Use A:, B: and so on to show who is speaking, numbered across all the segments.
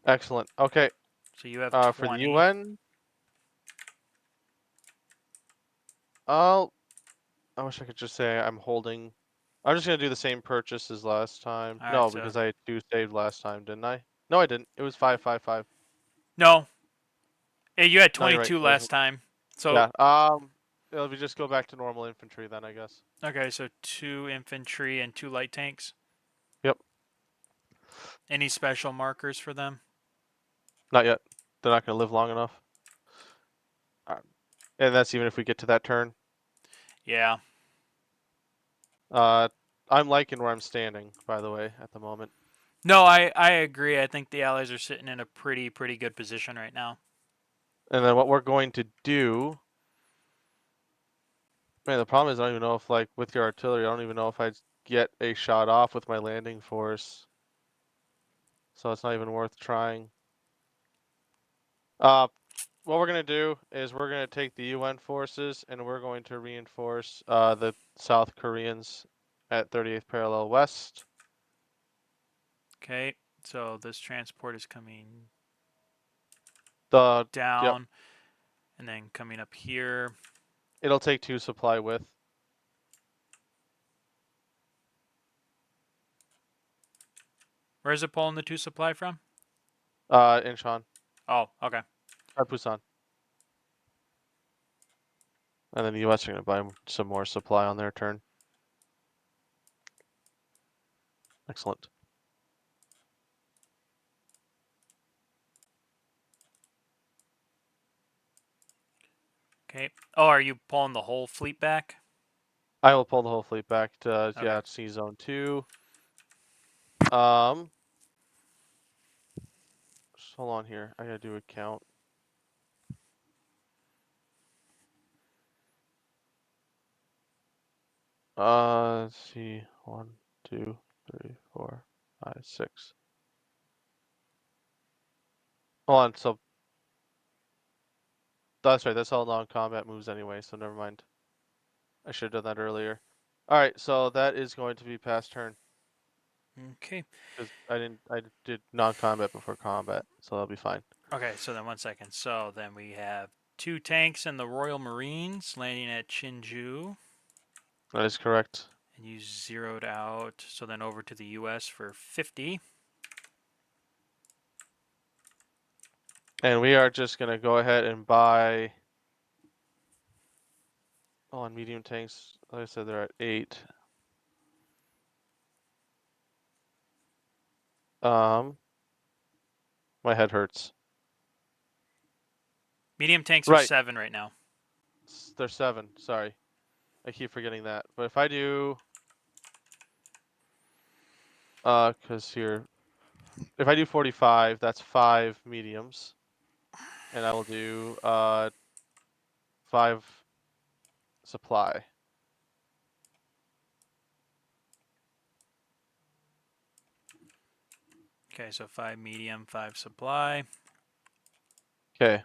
A: Excellent. Okay.
B: So you have
A: For the
B: 20.
A: UN, I wish I could just say I'm holding. I'm just gonna do the same purchase as last time.
B: All right,
A: No,
B: so
A: because I had 2 saved last time, didn't I? No, I didn't. It was 555.
B: no, you had
A: No, you're right.
B: 22
A: It was,
B: last time. So
A: yeah. It'll be just go back to normal infantry then, I guess.
B: okay, so 2 infantry and 2 light tanks.
A: Yep.
B: Any special markers for them?
A: Not yet. They're not gonna live long enough. Uh, and that's even if we get to that turn.
B: Yeah.
A: Uh, I'm liking where I'm standing, by the way, at the moment.
B: No, I agree. I think the Allies are sitting in a pretty good position right now.
A: And then what we're going to do. Man, the problem is I don't even know if, like, with your artillery, I don't even know if I'd get a shot off with my landing force. So it's not even worth trying. Uh, what we're gonna do is we're gonna take the UN forces and we're going to reinforce the South Koreans at 38th parallel west.
B: Okay, so this transport is coming
A: The Yep,
B: down and then coming up here.
A: it'll take 2 supply width.
B: Where is it pulling the 2 supply from?
A: Incheon,
B: Oh, okay.
A: Busan, and then the US are gonna buy some more supply on their turn. Excellent.
B: Okay. Oh, are you pulling the whole fleet back?
A: I will pull the whole fleet back to
B: Okay.
A: Sea Zone 2. Um, just hold on here. I gotta do a count. Let's see. 1, 2, 3, 4, 5, 6. Hold on. So that's right. That's all non-combat moves anyway. So never mind. I should have done that earlier. All right. So that is going to be past turn
B: Okay.
A: because I did non-combat before combat, so that'll be fine.
B: Okay, so then 1 second. So then we have 2 tanks and the Royal Marines landing at Chinju.
A: That is correct.
B: And you zeroed out. So then over to the US for 50.
A: And we are just gonna go ahead and buy. Oh, on medium tanks, like I said, they're at 8. Um, my head hurts.
B: Medium tanks are
A: Right,
B: 7 right now.
A: they're 7. Sorry, I keep forgetting that. But if I do, cause here, if I do 45, that's 5 mediums, and I will do 5 supply.
B: Okay, so 5 medium, 5 supply.
A: Okay.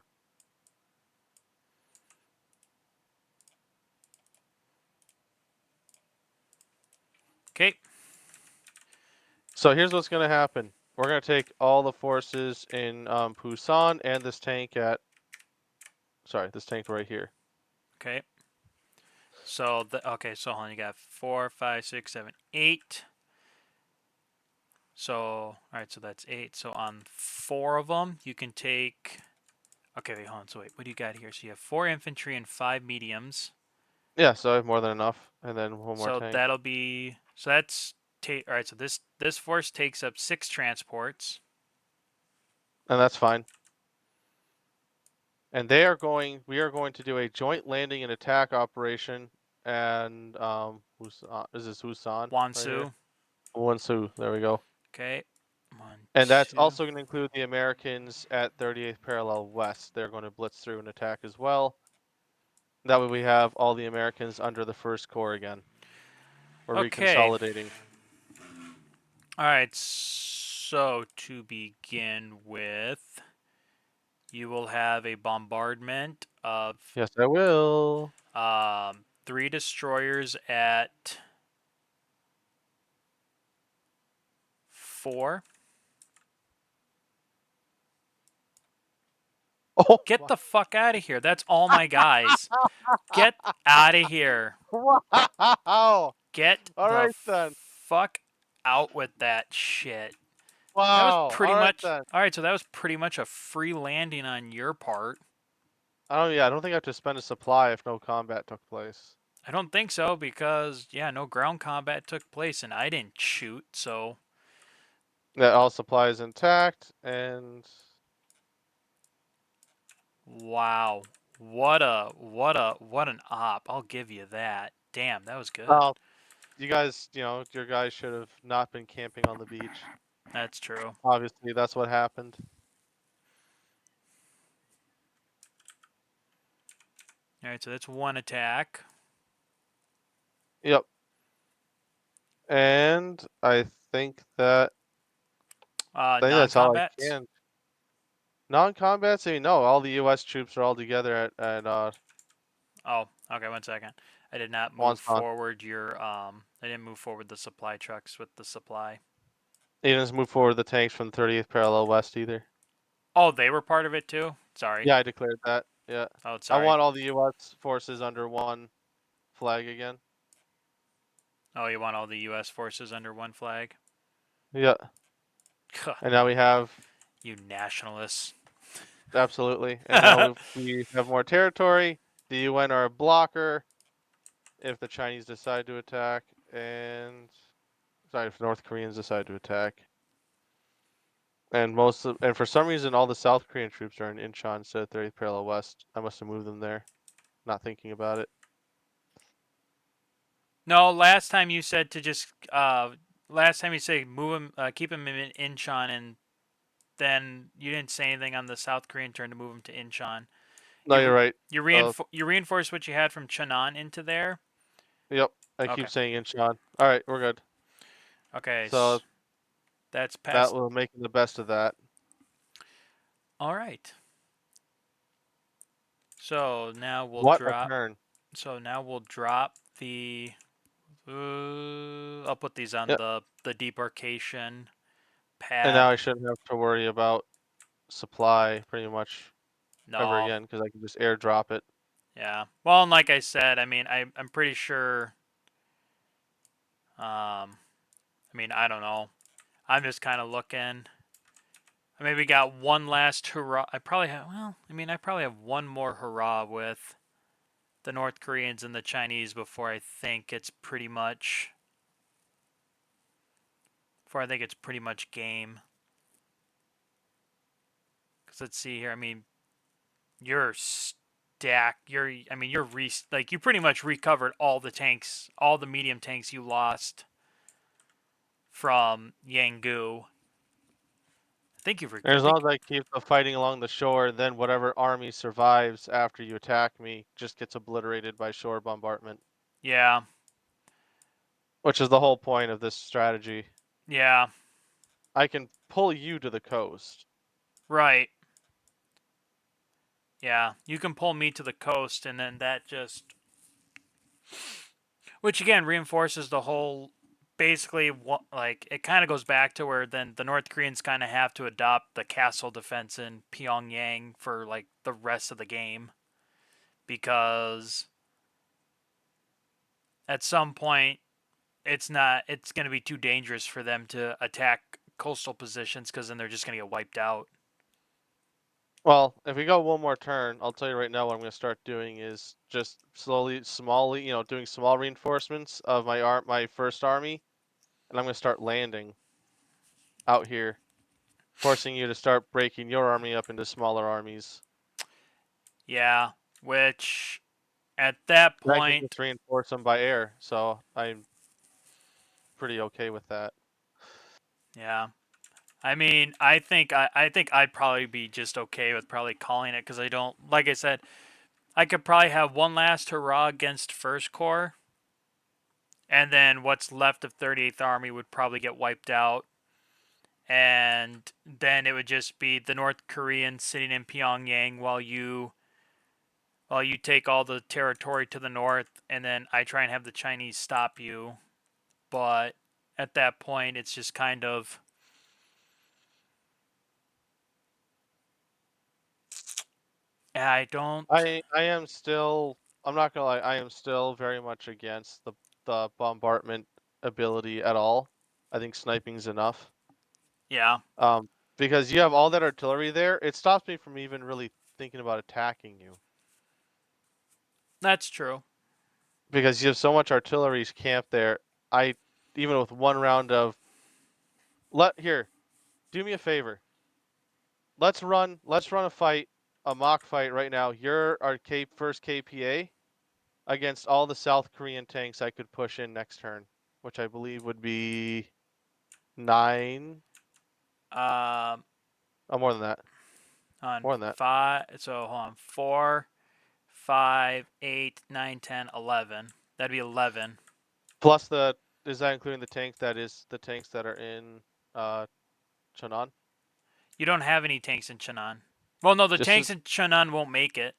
B: Okay.
A: So here's what's gonna happen. We're gonna take all the forces in Busan and this tank at. Sorry, this tank right here.
B: Okay. So okay, so hold on, you got 4, 5, 6, 7, 8. So all right, so that's 8. So on 4 of them, you can take. Okay, wait, hold on. So wait, what do you got here? So you have 4 infantry and 5 mediums.
A: Yeah, so I have more than enough, and then one more
B: So
A: tank,
B: that'll be. So that's all right. So this force takes up 6 transports.
A: and that's fine. And they are going. We are going to do a joint landing and attack operation, and is this Busan right here?
B: Wansu.
A: Wonsu. There we go.
B: Okay. 1,
A: And that's
B: 2.
A: also going to include the Americans at 38th parallel west. They're going to blitz through and attack as well. That way we have all the Americans under the first corps again. We're
B: Okay.
A: reconsolidating.
B: All right. So to begin with, you will have a bombardment of
A: Yes, I will.
B: 3 destroyers at 4.
A: Oh,
B: Get the fuck out of here. That's all my guys. Get out of here.
A: wow!
B: Get
A: All
B: the
A: right then.
B: fuck out with that shit. That was
A: Wow.
B: pretty
A: All right
B: much.
A: then.
B: Alright, so that was pretty much a free landing on your part.
A: Oh yeah, I don't think I have to spend a supply if no combat took place.
B: I don't think so because, yeah, no ground combat took place and I didn't shoot, so.
A: Yeah, all supplies intact, and
B: Wow. What an op. I'll give you that. Damn, that was good.
A: well, you guys, your guys should have not been camping on the beach.
B: That's true.
A: Obviously, that's what happened.
B: Alright, so that's one attack.
A: Yep. And I think that's all I
B: Non-combats?
A: can. Non-combat, I mean, no, all the U.S. troops are all together at
B: Oh, okay, 1 second. I did not move
A: Wonsan.
B: forward I didn't move forward the supply trucks with the supply.
A: He doesn't move forward the tanks from the 30th parallel west either.
B: Oh, they were part of it too? Sorry.
A: Yeah, I declared that. Yeah.
B: Oh,
A: I
B: sorry.
A: want all the U.S. forces under one flag again.
B: Oh, you want all the U.S. forces under one flag?
A: Yeah. And now we have
B: You nationalists.
A: absolutely. And now we have more territory. The UN are a blocker if the Chinese decide to attack, and sorry, if North Koreans decide to attack. And for some reason, all the South Korean troops are in Incheon instead of 30th parallel west. I must have moved them there, not thinking about it.
B: No, last time you said to just last time you said move him, keep him in Incheon, and then you didn't say anything on the South Korean turn to move him to Incheon.
A: No, you're right. Uh,
B: You reinforced what you had from Cheonan into there.
A: yep, I keep
B: Okay.
A: saying Incheon. All right, we're good.
B: Okay.
A: So
B: That's
A: that
B: past.
A: will make the best of that.
B: All right. So now we'll
A: What a
B: drop.
A: turn!
B: So now we'll drop the. I'll put these on
A: Yep.
B: the debarkation
A: And now I
B: pad.
A: shouldn't have to worry about supply pretty much ever
B: No.
A: again because I can just airdrop it.
B: Yeah. Well, and like I said, I mean, I'm pretty sure. I mean, I don't know. I'm just kind of looking. I maybe got one last hurrah. I probably have. Well, I mean, I probably have one more hurrah with the North Koreans and the Chinese before I think it's pretty much. Before I think it's pretty much game. Because let's see here. I mean, you're stacked. I mean, like you pretty much recovered all the tanks, all the medium tanks you lost from Yanggu. I think you've.
A: And
B: I
A: as long
B: think.
A: as I keep the fighting along the shore, then whatever army survives after you attack me just gets obliterated by shore bombardment,
B: Yeah.
A: which is the whole point of this strategy.
B: Yeah.
A: I can pull you to the coast.
B: Right. Yeah. You can pull me to the coast, and then that just. Which again reinforces the whole. Basically, like it kind of goes back to where then the North Koreans kind of have to adopt the castle defense in Pyongyang for like the rest of the game because at some point it's going to be too dangerous for them to attack coastal positions because then they're just going to get wiped out.
A: Well, if we go one more turn, I'll tell you right now what I'm going to start doing is just slowly, smallly, doing small reinforcements of my first army, and I'm going to start landing out here, forcing you to start breaking your army up into smaller armies.
B: Yeah, which at that
A: And I can
B: point,
A: just reinforce them by air, so I'm pretty okay with that.
B: yeah. I mean, I think I'd probably be just okay with probably calling it because I don't like I said I could probably have one last hurrah against First Corps, and then what's left of 38th Army would probably get wiped out, and then it would just be the North Koreans sitting in Pyongyang while you take all the territory to the north, and then I try and have the Chinese stop you. But at that point, it's just kind of. Yeah, I don't.
A: I am still. I'm not gonna lie. I am still very much against the bombardment ability at all. I think sniping's enough.
B: Yeah,
A: Because you have all that artillery there, it stops me from even really thinking about attacking you.
B: that's true.
A: Because you have so much artillery camped there. I even with one round of let here, do me a favor. Let's run a fight, a mock fight right now. You're our first KPA against all the South Korean tanks I could push in next turn, which I believe would be 9.
B: Um,
A: Oh, more than that.
B: on
A: More than that.
B: five. So hold on. 4, 5, 8, 9, 10, 11. That'd be 11.
A: Plus the is that including the tank that is the tanks that are in uh Cheonan?
B: You don't have any tanks in Cheonan. Well, no, the
A: Just
B: tanks in Cheonan won't make it.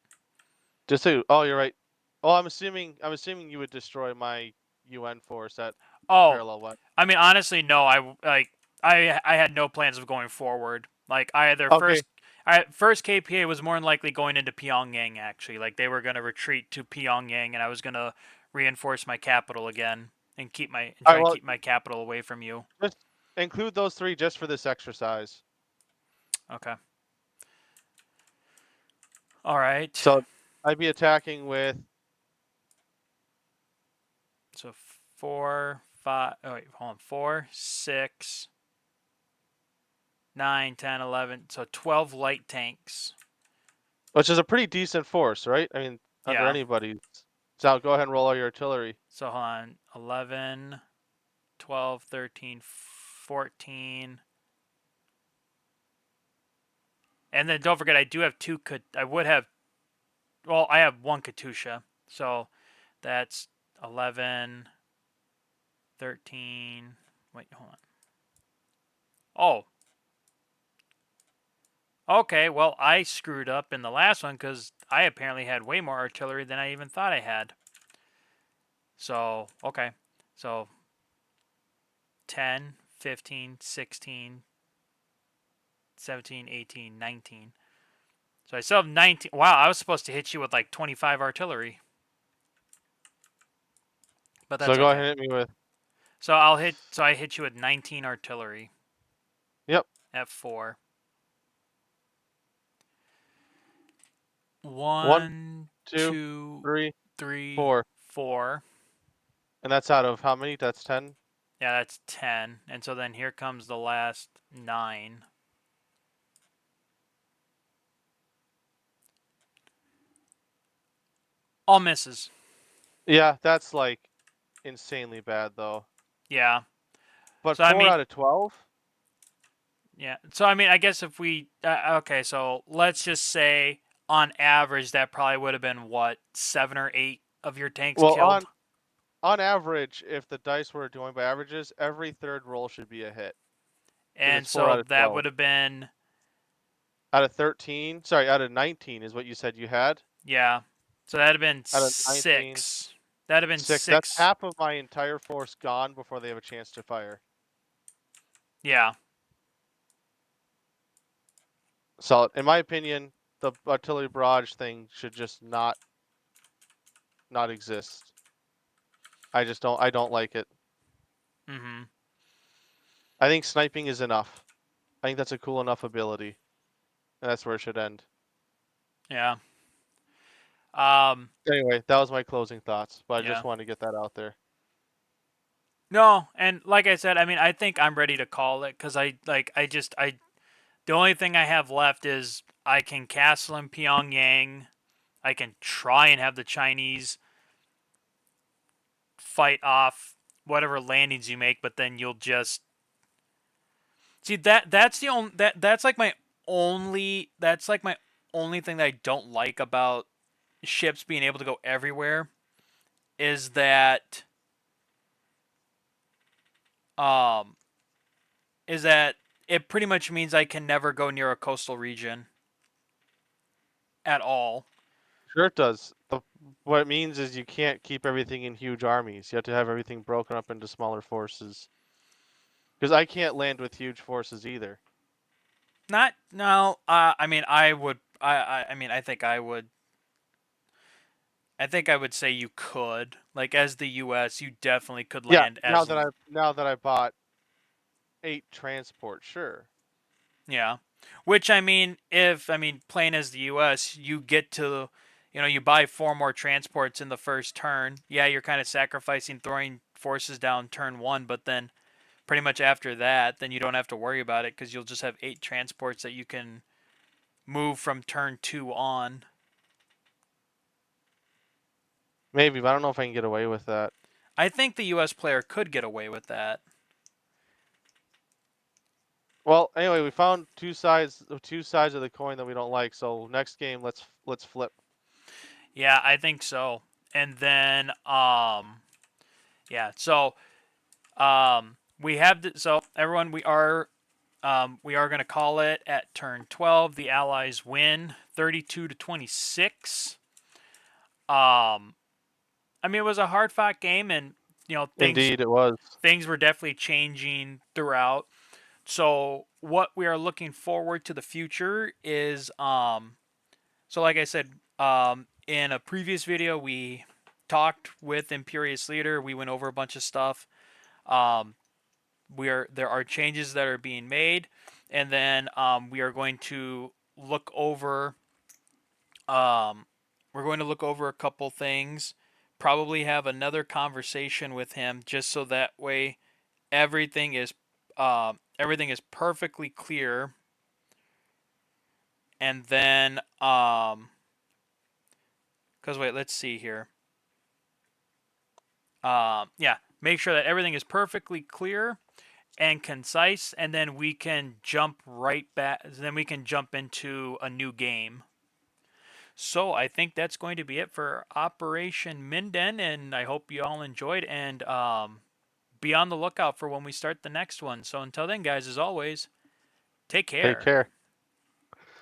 A: just so oh, you're right. Oh, I'm assuming you would destroy my UN force at
B: Oh,
A: parallel west.
B: I mean, honestly, no. I had no plans of going forward. Like I either
A: Okay.
B: first KPA was more than likely going into Pyongyang. Actually, like they were gonna retreat to Pyongyang, and I was gonna reinforce my capital again and
A: All
B: try
A: right.
B: and
A: Well,
B: keep my capital away from you.
A: just include those three just for this exercise.
B: Okay. All right.
A: So I'd be attacking with.
B: So 4, 5. Oh wait, hold on. 4, 6, 9, 10, 11. So 12 light tanks.
A: Which is a pretty decent force, right? I mean, under
B: Yeah.
A: anybody's. So go ahead and roll all your artillery.
B: So hold on. 11, 12, 13, 14. And then don't forget, I do have two. I would have. Well, I have one Katusha. So that's 11, 13. Wait, hold on. Oh, okay. Well, I screwed up in the last one because I apparently had way more artillery than I even thought I had. So, okay. So 10, 15, 16, 17, 18, 19. So I still have 19. Wow, I was supposed to hit you with like 25 artillery, but
A: So
B: that's
A: go ahead
B: okay.
A: and hit me with.
B: So I hit you with 19 artillery
A: Yep.
B: at 4.
A: One,
B: 1,
A: two,
B: 2,
A: three,
B: 3,
A: 4.
B: 4.
A: And that's out of how many? That's 10.
B: Yeah, that's 10. And so then here comes the last 9. All misses.
A: Yeah, that's like insanely bad though.
B: Yeah.
A: But
B: So I
A: 4
B: mean,
A: out of 12?
B: yeah. So I mean, I guess if we okay, so let's just say on average that probably would have been what 7 or 8 of your tanks
A: Well,
B: killed.
A: on average, if the dice were going by averages, every third roll should be a hit because
B: And
A: it's 4
B: so
A: out of
B: that
A: 12.
B: would have been
A: Out of 13, sorry, out of 19 is what you said you had.
B: yeah. So that'd have been
A: Out of 19,
B: 6. That'd have been
A: 6. That's
B: 6.
A: half of my entire force gone before they have a chance to fire.
B: Yeah.
A: So, in my opinion, the artillery barrage thing should just not exist. I don't like it.
B: Mhm.
A: I think sniping is enough. I think that's a cool enough ability. And that's where it should end.
B: Yeah. Um
A: Anyway, that was my closing thoughts, but I just
B: yeah.
A: wanted to get that out there.
B: No, and like I said, I mean, I think I'm ready to call it cuz I the only thing I have left is I can castle in Pyongyang. I can try and have the Chinese fight off whatever landings you make, but then you'll just see that's the only that's like my only thing that I don't like about ships being able to go everywhere is that um is that it pretty much means I can never go near a coastal region at all.
A: Sure it does. What it means is you can't keep everything in huge armies. You have to have everything broken up into smaller forces. Because I can't land with huge forces either.
B: Not no. I mean, I mean, I think I would say you could. Like as the US, you definitely could
A: Yeah,
B: land as
A: now that I bought 8 transport, sure.
B: yeah. Which I mean, if I mean playing as the US, you get to you buy 4 more transports in the first turn. Yeah, you're kind of sacrificing throwing forces down turn 1, but then pretty much after that, then you don't have to worry about it cuz you'll just have 8 transports that you can move from turn 2 on.
A: Maybe, but I don't know if I can get away with that.
B: I think the US player could get away with that.
A: Well, anyway, we found two sides of the coin that we don't like. So next game, let's flip.
B: Yeah, I think so. And then yeah, so we have so everyone we are going to call it at turn 12. The Allies win 32-26. I mean, it was a hard fought game, and
A: Indeed, it was.
B: things were definitely changing throughout. So what we are looking forward to the future is so like I said in a previous video we talked with Imperious Leader. We went over a bunch of stuff. Um, there are changes that are being made, and then we are going to look over um, we're going to look over a couple things. Probably have another conversation with him just so that way everything is everything is perfectly clear. And then because wait, let's see here. Yeah, make sure that everything is perfectly clear and concise, and then we can jump right back. Then we can jump into a new game. So I think that's going to be it for Operation Minden, and I hope you all enjoyed. And be on the lookout for when we start the next one. So until then, guys, as always, take
A: Take
B: care.
A: care.